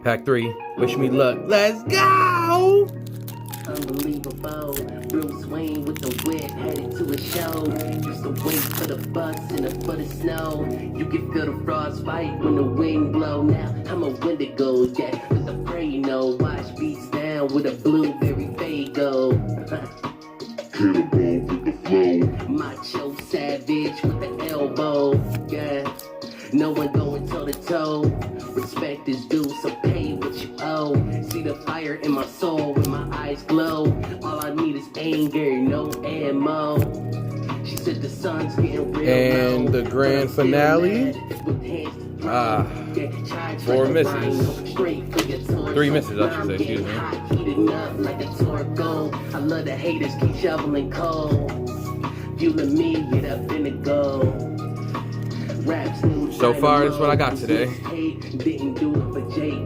Pack 3. Wish me luck. Let's go! Unbelievable. Bruce Wayne with the whip headed to a show. Used to wait for the bus and a foot of snow. You can feel the frostbite when the wind blow. Now I'm a Wendigo, yeah, with the prey, you know. Watch beats down with a blueberry fago. Cannibal with the flow. Macho savage with the elbow, yeah. No one going toe to toe. Respect is due, so pay what you owe. See the fire in my soul when my eyes glow. All I need is anger, no ammo. She said the sun's getting real And low, the grand but I feel finale? mad with hands to throw. Ah, Yeah, charge 4 like a misses. rhino, straight for your torso. 3 misses, I should say, I'm excuse getting me. hot, heating up like a Torco. I love the haters, keep shoveling coal. Fueling me, get up in the goal. So far, this is what I got today. Didn't do it for Jake.